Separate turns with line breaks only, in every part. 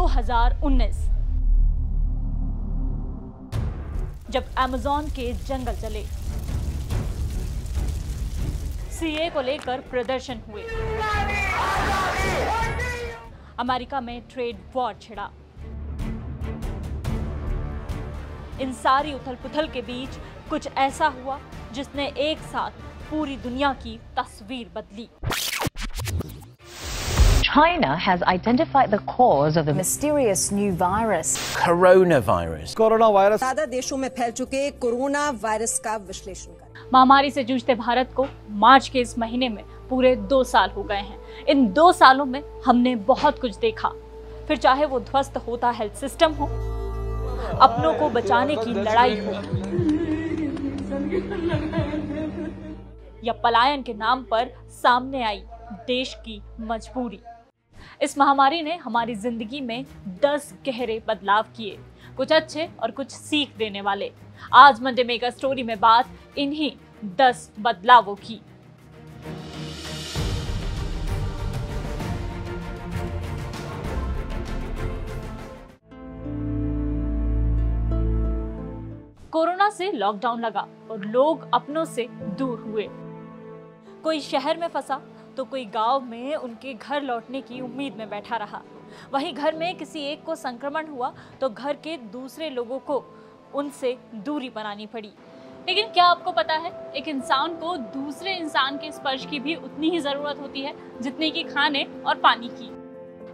2019 जब अमेज़न के जंगल जले, सीए को लेकर प्रदर्शन हुए, अमेरिका में ट्रेड वॉर छिड़ा। इन सारी उथल-पुथल के बीच कुछ ऐसा हुआ जिसने एक साथ पूरी दुनिया की तस्वीर बदली।
China has identified the cause of the
mysterious new virus,
coronavirus.
Corona virus
ज्यादा देशों में फैल चुके कोरोना वायरस का विश्लेषण करें।
महामारी से जूझते भारत को मार्च के इस महीने में पूरे 2 साल हो गए हैं। इन 2 सालों में हमने बहुत कुछ देखा, फिर चाहे वो ध्वस्त होता हेल्थ सिस्टम हो, अपनों को बचाने की लड़ाई हो, या पलायन के नाम पर सामने आई देश की मजबूरी। इस महामारी ने हमारी जिंदगी में 10 गहरे बदलाव किए, कुछ अच्छे और कुछ सीख देने वाले। आज मंडे मेगा स्टोरी में बात इन्हीं 10 बदलावों की। कोरोना से लॉकडाउन लगा और लोग अपनों से दूर हुए। कोई शहर में फंसा तो कोई गांव में उनके घर लौटने की उम्मीद में बैठा रहा। वहीं घर में किसी एक को संक्रमण हुआ तो घर के दूसरे लोगों को उनसे दूरी बनानी पड़ी। लेकिन क्या आपको पता है, एक इंसान को दूसरे इंसान के स्पर्श की भी उतनी ही जरूरत होती है जितनी कि खाने और पानी की।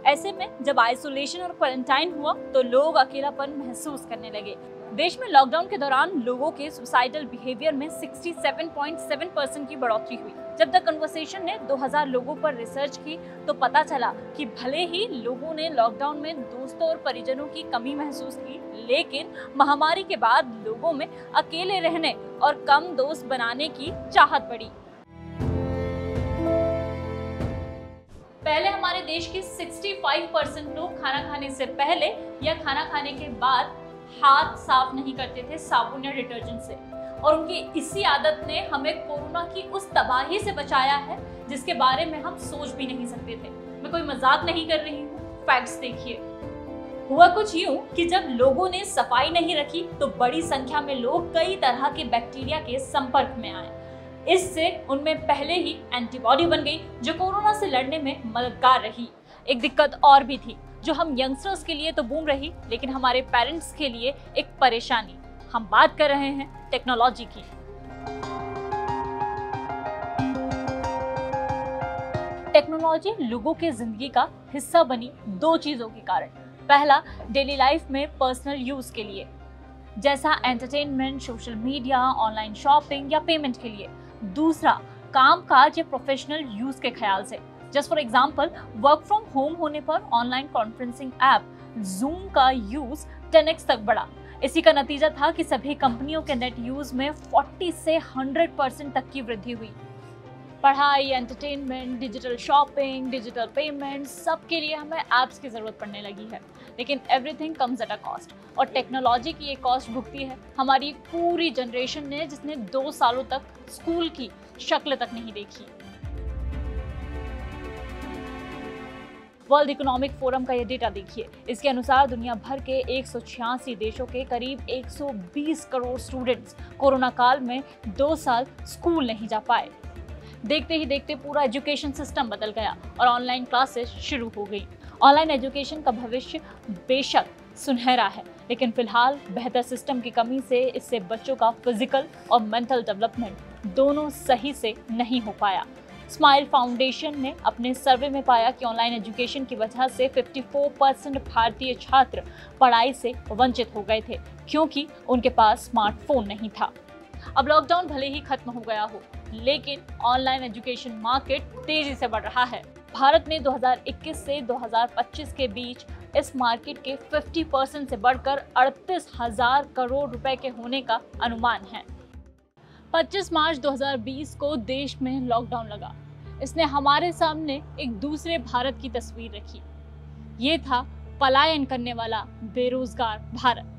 ऐसे में जब आइसोलेशन और क्वारंटाइन हुआ तो लोग अकेलापन महसूस करने लगे। देश में लॉकडाउन के दौरान लोगों के सुसाइडल बिहेवियर में 67.7% की बढ़ोतरी हुई। जब द कन्वर्सेशन ने 2000 लोगों पर रिसर्च की तो पता चला कि भले ही लोगों ने लॉकडाउन में दोस्तों और परिजनों की कमी महसूस की, लेकिन महामारी के बाद लोगों में अकेले रहने और कम दोस्त बनाने की चाहत बढ़ी। पहले हमारे देश के 65% लोग खाना खाने से पहले या खाना खाने के बाद हाथ साफ नहीं करते थे साबुन या डिटर्जेंट से, और उनकी इसी आदत ने हमें कोरोना की उस तबाही से बचाया है जिसके बारे में हम सोच भी नहीं सकते थे। मैं कोई मजाक नहीं कर रही हूँ, फैक्ट्स देखिए। हुआ कुछ यूं कि जब लोगों ने सफाई नहीं रखी तो बड़ी संख्या में लोग कई तरह के बैक्टीरिया के संपर्क में आए। इससे उनमें पहले ही एंटीबॉडी बन गई जो कोरोना से लड़ने में मददगार रही। एक दिक्कत और भी थी जो हम यंगस्टर्स के लिए तो बूम रही, लेकिन हमारे पेरेंट्स के लिए एक परेशानी। हम बात कर रहे हैं टेक्नोलॉजी की। टेक्नोलॉजी लोगों के जिंदगी का हिस्सा बनी 2 चीजों के कारण। पहला, डेली लाइफ में पर्सनल यूज के लिए, जैसा entertainment, social media, online shopping या पेमेंट के लिए। दूसरा, काम काज या प्रोफेशनल यूज के ख्याल से। Just for example, work from home होने पर ऑनलाइन कॉन्फ्रेंसिंग ऐप जूम का यूज 10x तक बढ़ा। इसी का नतीजा था कि सभी कंपनियों के नेट यूज में 40 से 100% तक की वृद्धि हुई। पढ़ाई, entertainment, digital shopping, digital payment, सब के लिए हमें ऐप्स की जरूरत पड़ने लगी है। लेकिन everything comes at a cost, और टेक्नोलॉजी की ये कॉस्ट भुगती है हमारी एक पूरी जनरेशन ने जिसने 2 सालों तक स्कूल की शक्ल तक नहीं देखी। वर्ल्ड इकोनॉमिक फोरम का ये डेटा देखिए। इसके अनुसार दुनिया भर के 186 देशों के करीब 120 करोड़ स्टूडेंट्स कोरोना काल में 2 साल स्कूल नहीं जा पाए। देखते ही देखते पूरा एजुकेशन सिस्टम बदल गया और ऑनलाइन क्लासेस शुरू हो गई। ऑनलाइन एजुकेशन का भविष्य बेशक सुनहरा है, लेकिन फिलहाल बेहतर सिस्टम की कमी से इससे बच्चों का फिजिकल और मेंटल डेवलपमेंट दोनों सही से नहीं हो पाया। स्माइल फाउंडेशन ने अपने सर्वे में पाया कि ऑनलाइन एजुकेशन की वजह से 54% भारतीय छात्र पढ़ाई से वंचित हो गए थे क्योंकि उनके पास स्मार्टफोन नहीं था। अब लॉकडाउन भले ही खत्म हो गया हो, लेकिन ऑनलाइन एजुकेशन मार्केट तेजी से बढ़ रहा है। भारत में 2021 से 2025 के बीच इस मार्केट के 50% से बढ़कर 38,000 करोड़ रुपए के होने का अनुमान है। 25 मार्च 2020 को देश में लॉकडाउन लगा। इसने हमारे सामने एक दूसरे भारत की तस्वीर रखी। ये था पलायन करने वाला बेरोजगार भारत।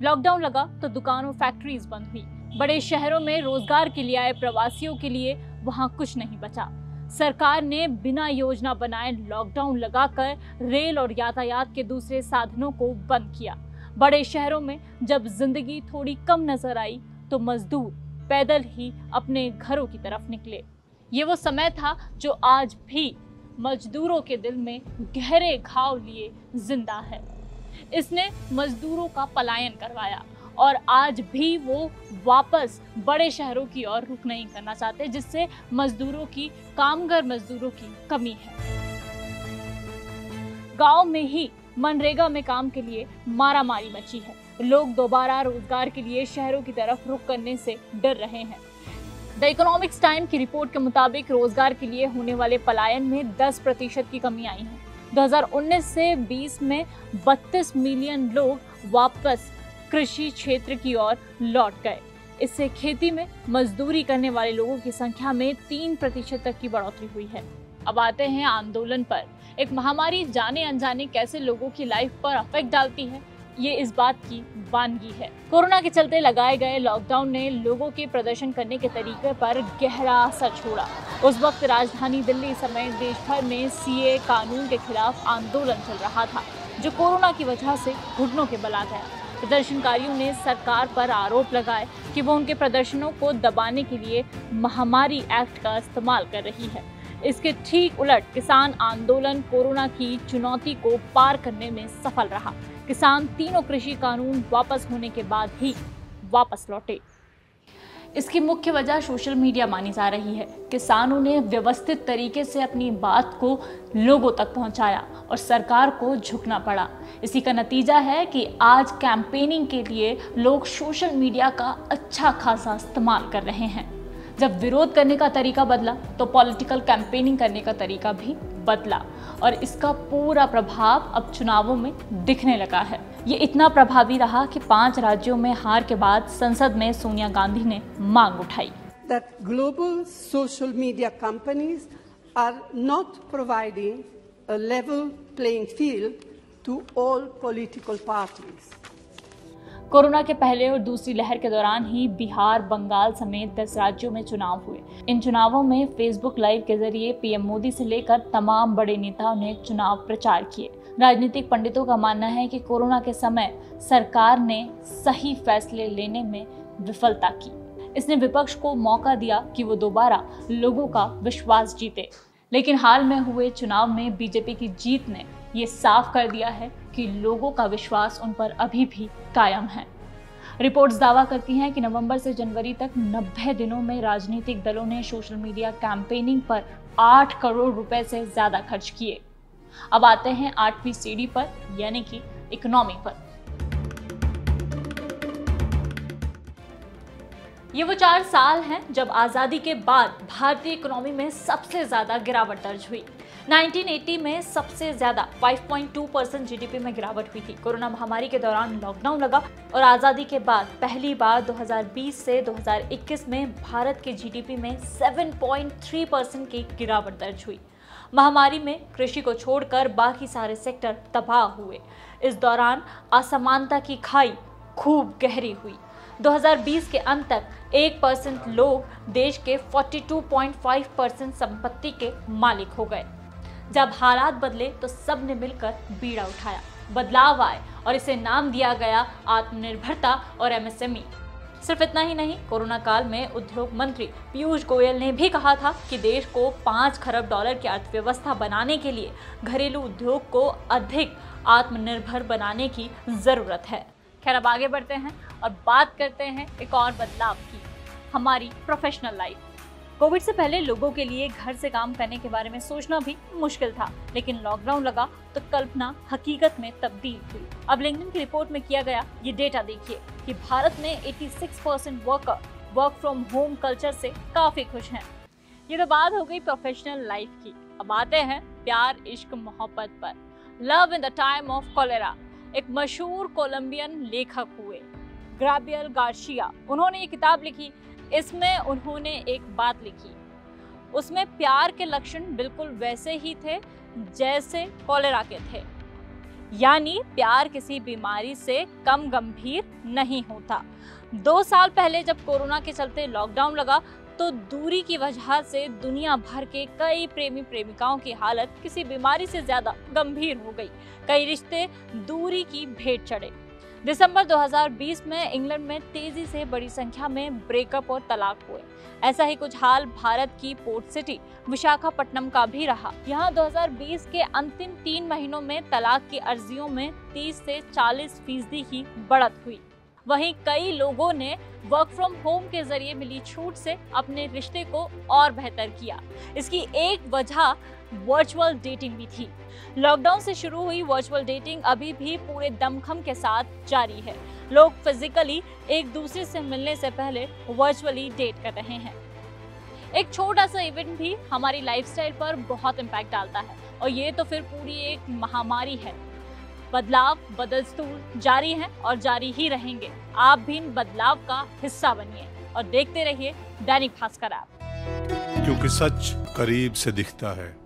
लॉकडाउन लगा तो दुकानों, फैक्ट्रीज बंद हुई। बड़े शहरों में रोजगार के लिए आए प्रवासियों के लिए वहां कुछ नहीं बचा। सरकार ने बिना योजना बनाए लॉकडाउन लगाकर रेल और यातायात के दूसरे साधनों को बंद किया। बड़े शहरों में जब जिंदगी थोड़ी कम नजर आई तो मजदूर पैदल ही अपने घरों की तरफ निकले। ये वो समय था जो आज भी मजदूरों के दिल में गहरे घाव लिए जिंदा है। इसने मजदूरों का पलायन करवाया और आज भी वो वापस बड़े शहरों की ओर रुख नहीं करना चाहते, जिससे कामगार मजदूरों की कमी है। गांव में ही मनरेगा में काम के लिए मारामारी मची है। लोग दोबारा रोजगार के लिए शहरों की तरफ रुख करने से डर रहे हैं। द इकोनॉमिक्स टाइम की रिपोर्ट के मुताबिक रोजगार के लिए होने वाले पलायन में 10% की कमी आई है। 2019 से 20 में 32 मिलियन लोग वापस कृषि क्षेत्र की ओर लौट गए। इससे खेती में मजदूरी करने वाले लोगों की संख्या में 3% तक की बढ़ोतरी हुई है। अब आते हैं आंदोलन पर। एक महामारी जाने अनजाने कैसे लोगों की लाइफ पर अफेक्ट डालती है, ये इस बात की वानगी है। कोरोना के चलते लगाए गए लॉकडाउन ने लोगों के प्रदर्शन करने के तरीके पर गहरा असर छोड़ा। उस वक्त राजधानी दिल्ली समेत देश भर में सीए कानून के खिलाफ आंदोलन चल रहा था, जो कोरोना की वजह से घुटनों के बल आ गया। प्रदर्शनकारियों ने सरकार पर आरोप लगाए कि वो उनके प्रदर्शनों को दबाने के लिए महामारी एक्ट का इस्तेमाल कर रही है। इसके ठीक उलट किसान आंदोलन कोरोना की चुनौती को पार करने में सफल रहा। किसान तीनों कृषि कानून वापस होने के बाद ही वापस लौटे। इसकी मुख्य वजह सोशल मीडिया मानी जा रही है। किसानों ने व्यवस्थित तरीके से अपनी बात को लोगों तक पहुंचाया और सरकार को झुकना पड़ा। इसी का नतीजा है कि आज कैंपेनिंग के लिए लोग सोशल मीडिया का अच्छा खासा इस्तेमाल कर रहे हैं। जब विरोध करने का तरीका बदला तो पॉलिटिकल कैंपेनिंग करने का तरीका भी बदला और इसका पूरा प्रभाव अब चुनावों में दिखने लगा है। ये इतना प्रभावी रहा कि 5 राज्यों में हार के बाद संसद में सोनिया गांधी ने मांग उठाई।
That global social media companies are not providing a level playing field to all political parties.
Corona के पहले और दूसरी लहर के दौरान ही बिहार, बंगाल समेत 10 राज्यों में चुनाव हुए। इन चुनावों में फेसबुक लाइव के जरिए पीएम मोदी से लेकर तमाम बड़े नेताओं ने चुनाव प्रचार किए। राजनीतिक पंडितों का मानना है कि कोरोना के समय सरकार ने सही फैसले लेने में विफलता की। इसने विपक्ष को मौका दिया कि वो दोबारा लोगों का विश्वास जीते। लेकिन हाल में हुए चुनाव में बीजेपी की जीत ने ये साफ कर दिया है कि लोगों का विश्वास उन पर अभी भी कायम है। रिपोर्ट्स दावा करती हैं कि नवंबर से जनवरी तक 90 दिनों में राजनीतिक दलों ने सोशल मीडिया कैंपेनिंग पर 8 करोड़ रुपए से ज्यादा खर्च किए। अब आते हैं 8वीं सीढ़ी पर, यानी कि इकोनॉमी पर। ये वो 4 साल हैं जब आजादी के बाद भारतीय इकोनॉमी में सबसे ज्यादा गिरावट दर्ज हुई। 1980 में सबसे ज्यादा 5.2% जीडीपी में गिरावट हुई थी। कोरोना महामारी के दौरान लॉकडाउन लगा और आजादी के बाद पहली बार 2020 से 2021 में भारत के जीडीपी में 7.3% की गिरावट दर्ज हुई। महामारी में कृषि को छोड़कर बाकी सारे सेक्टर तबाह हुए। इस दौरान असमानता की खाई खूब गहरी हुई। 2020 के अंत तक 1% लोग देश के 42.5% संपत्ति के मालिक हो गए। जब हालात बदले तो सब ने मिलकर बीड़ा उठाया, बदलाव आए और इसे नाम दिया गया आत्मनिर्भरता और एमएसएमई। सिर्फ इतना ही नहीं, कोरोना काल में उद्योग मंत्री पीयूष गोयल ने भी कहा था कि देश को 5 खरब डॉलर की अर्थव्यवस्था बनाने के लिए घरेलू उद्योग को अधिक आत्मनिर्भर बनाने की जरूरत है। खैर, अब आगे बढ़ते हैं और बात करते हैं एक और बदलाव की, हमारी प्रोफेशनल लाइफ। कोविड से पहले लोगों के लिए घर से काम करने के बारे में सोचना भी मुश्किल था, लेकिन लॉकडाउन लगा तो कल्पना हकीकत में तब्दील हुई। अब लिंक्डइन की रिपोर्ट में किया गया ये डेटा देखिए कि भारत में 86% worker work from home culture से काफी खुश हैं। ये तो बात हो गई प्रोफेशनल लाइफ की। अब आते हैं प्यार, इश्क, मोहब्बत पर। Love in the time of cholera एक मशहूर कोलंबियन लेखक हुए, गैब्रियल गार्सिया। उन्होंने ये किताब लिखी। इसमें उन्होंने एक बात लिखी, उसमें प्यार के लक्षण बिल्कुल वैसे ही थे जैसे कॉलेरा के थे, यानी प्यार किसी बीमारी से कम गंभीर नहीं होता। 2 साल पहले जब कोरोना के चलते लॉकडाउन लगा तो दूरी की वजह से दुनिया भर के कई प्रेमी प्रेमिकाओं की हालत किसी बीमारी से ज्यादा गंभीर हो गई। कई रिश्ते दूरी की भेंट चढ़े। दिसंबर 2020 में इंग्लैंड में तेजी से बड़ी संख्या में ब्रेकअप और तलाक हुए। ऐसा ही कुछ हाल भारत की पोर्ट सिटी विशाखापट्टनम का भी रहा। यहाँ 2020 के अंतिम 3 महीनों में तलाक की अर्जियों में 30 से 40% की बढ़त हुई। वहीं कई लोगों ने वर्क फ्रॉम होम के जरिए मिली छूट से अपने रिश्ते को और बेहतर किया। इसकी एक वजह वर्चुअल डेटिंग भी थी। लॉकडाउन से शुरू हुई वर्चुअल डेटिंग अभी भी पूरे दमखम के साथ जारी है। लोग फिजिकली एक दूसरे से मिलने से पहले वर्चुअली डेट कर रहे हैं। एक छोटा सा इवेंट भी हमारी लाइफस्टाइल पर बहुत इम्पैक्ट डालता है और ये तो फिर पूरी एक महामारी है। बदलाव बदस्तूर जारी हैं और जारी ही रहेंगे। आप भी इन बदलाव का हिस्सा बनिए और देखते रहिए दैनिक भास्कर ऐप,
क्योंकि सच करीब से दिखता है।